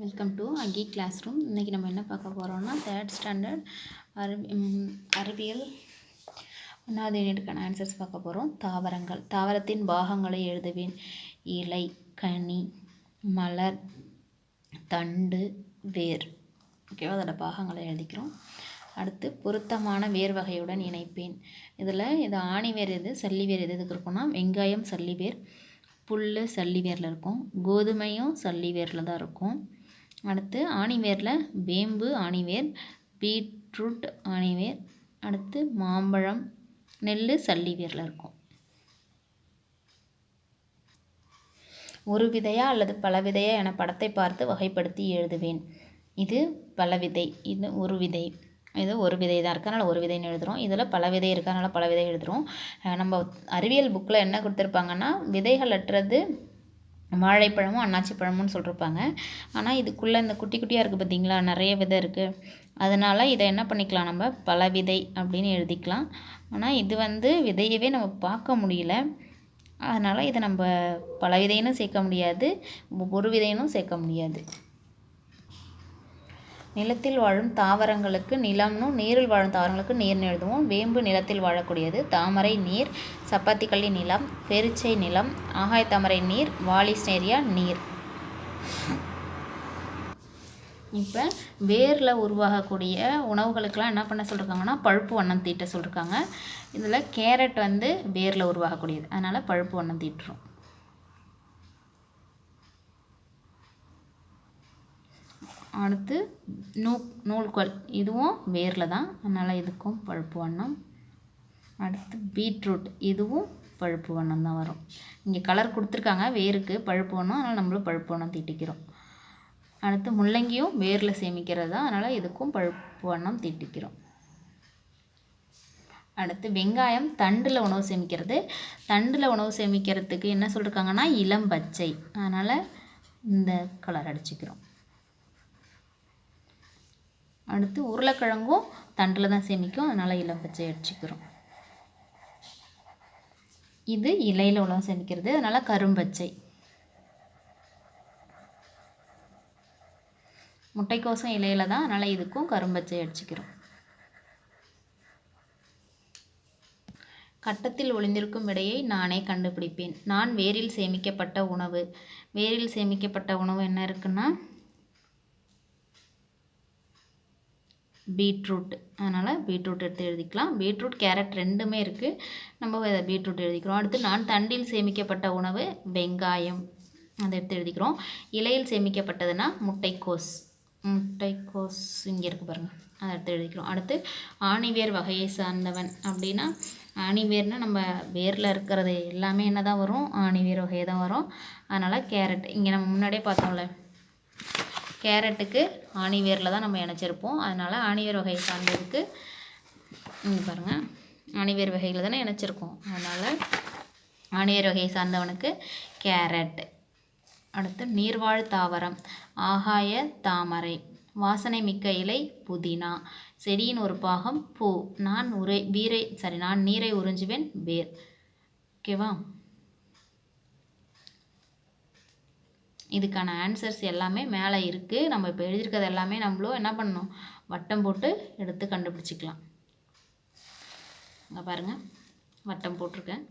Welcome to அகி classroom. இன்றைக்கி நம்ம என்ன பார்க்க போகிறோம்னா தேர்ட் ஸ்டாண்டர்ட் அறிவியல் 1வது யூனிட்டுக்கான ஆன்சர்ஸ் பார்க்க போகிறோம். தாவரங்கள். தாவரத்தின் பாகங்களை எழுதுவேன். இலை, கனி, மலர், தண்டு, வேர். ஓகேவா, அதோட பாகங்களை எழுதிக்கிறோம். அடுத்து பொருத்தமான வேர் வகையுடன் இணைப்பேன். இதில் இது ஆணி வேர் எது, சல்லி வேர் எது இதுக்கு இருக்குன்னா வெங்காயம் சல்லி வேர், புல் சல்லி வேரில் இருக்கும், கோதுமையும் சல்லி வேரில் தான் இருக்கும். அடுத்து ஆணிவேரில் வேம்பு ஆணிவேர், பீட்ரூட் ஆணிவேர், அடுத்து மாம்பழம், நெல் சல்லி வேரில் இருக்கும். ஒரு விதையா அல்லது பல விதையா என படத்தை பார்த்து வகைப்படுத்தி எழுதுவேன். இது பல விதை, இது ஒரு விதை, இது ஒரு விதை தான் இருக்குது, அதனால் ஒரு விதைன்னு எழுதுகிறோம். இதில் பல விதை இருக்குது, அதனால் பல விதை எழுதுகிறோம். நம்ம அறிவியல் புக்கில் என்ன கொடுத்துருப்பாங்கன்னா விதைகள் அற்றது வாழைப்பழமும் அன்னாச்சி பழமும்னு சொல்லியிருப்பாங்க. ஆனால் இதுக்குள்ளே இந்த குட்டி குட்டியாக இருக்குது பார்த்திங்களா, நிறைய விதை இருக்குது. அதனால் இதை என்ன பண்ணிக்கலாம், நம்ம பல விதை அப்படின்னு எழுதிக்கலாம். ஆனால் இது விதையவே நம்ம பார்க்க முடியல, அதனால் இதை நம்ம பல விதைன்னு சேர்க்க முடியாது, ஒரு விதைன்னு சேர்க்க முடியாது. நிலத்தில் வாழும் தாவரங்களுக்கு நிலம்னும், நீரில் வாழும் தாவரங்களுக்கு நீர்னு எழுதுவோம். வேம்பு நிலத்தில் வாழக்கூடியது, தாமரை நீர், சப்பாத்திக்கள்ளி நிலம், பெருச்சை நிலம், ஆகாயத்தாமரை நீர், வாலிஸ்னேரியா நீர். இப்போ வேரில் உருவாகக்கூடிய உணவுகளுக்கெல்லாம் என்ன பண்ண சொல்லியிருக்காங்கன்னா பழுப்பு வண்ணம் தீட்ட சொல்லியிருக்காங்க. இதில் கேரட் வேரில் உருவாகக்கூடியது, அதனால் பழுப்பு வண்ணம் தீட்டுறோம். அடுத்து நூல்கோல், இதுவும் வேரில் தான், அதனால் இதுக்கும் பழுப்பு வண்ணம். அடுத்து பீட்ரூட், இதுவும் பழுப்பு வண்ணம் தான் வரும். இங்கே கலர் கொடுத்துருக்காங்க வேருக்கு பழுப்பு வண்ணம், அதனால் நம்மளும் பழுப்பு வண்ணம் தீட்டிக்கிறோம். அடுத்து முள்ளங்கியும் வேரில் சேமிக்கிறது தான், அதனால் இதுக்கும் பழுப்பு வண்ணம் தீட்டிக்கிறோம். அடுத்து வெங்காயம் தண்டில் உணவு சேமிக்கிறது. தண்டில் உணவு சேமிக்கிறதுக்கு என்ன சொல்லியிருக்காங்கன்னா இளம் பச்சை, அதனால் இந்த கலர் அடிச்சுக்கிறோம். அடுத்து உருளைக்கிழங்கும் தண்டில் தான் சேமிக்கும், அதனால் இளம் பச்சை அடிச்சுக்கிறோம். இது இலையில் உணவு சேமிக்கிறது, அதனால் கரும்பச்சை. முட்டைக்கோசும் இலையில தான், அதனால் இதுக்கும் கரும்பச்சை அடிச்சுக்கிறோம். கட்டத்தில் ஒளிந்திருக்கும் விடையை நானே கண்டுபிடிப்பேன். நான் வேரில் சேமிக்கப்பட்ட உணவு. வேரில் சேமிக்கப்பட்ட உணவு என்ன இருக்குன்னா பீட்ரூட், அதனால் பீட்ரூட் எடுத்து எழுதிக்கலாம். பீட்ரூட் கேரட் ரெண்டுமே இருக்குது, நம்ம பீட்ரூட் எழுதிக்கிறோம். அடுத்து நான் தண்டில் சேமிக்கப்பட்ட உணவு வெங்காயம், அதை எடுத்து எழுதிக்கிறோம். இலையில் சேமிக்கப்பட்டதுன்னா முட்டைக்கோஸ், முட்டைக்கோஸ் இங்கே இருக்குது பாருங்கள், அதை எடுத்து எழுதிக்கிறோம். அடுத்து ஆணிவேர் வகையை சார்ந்தவன் அப்படின்னா ஆணிவேர்னால் நம்ம வேரில் இருக்கிறது எல்லாமே என்ன தான் வரும், ஆணிவேர் வகையை தான் வரும். அதனால் கேரட், இங்கே நம்ம முன்னாடியே பார்த்தோம்ல கேரட்டுக்கு ஆணிவேரில் தான் நம்ம இணைச்சிருப்போம், அதனால் ஆணிவேர் வகையை சார்ந்ததுக்கு இங்கே பாருங்கள் ஆணிவேர் வகையில் தானே இணைச்சிருக்கோம், அதனால் ஆணிவேர் வகையை சார்ந்தவனுக்கு கேரட். அடுத்து நீர்வாழ் தாவரம் ஆகாய தாமரை, வாசனை மிக்க இலை புதினா, செடியின் ஒரு பாகம் பூ, நான் நீரை உறிஞ்சுவேன் வேர். ஓகேவா, இதுக்கான ஆன்சர்ஸ் எல்லாமே மேலே இருக்குது. நம்ம இப்போ எழுதியிருக்கிறது எல்லாமே நம்மளும் என்ன பண்ணணும், வட்டம் போட்டு எடுத்து கண்டுபிடிச்சிக்கலாம். இங்கே பாருங்கள் வட்டம் போட்டிருக்கேன்.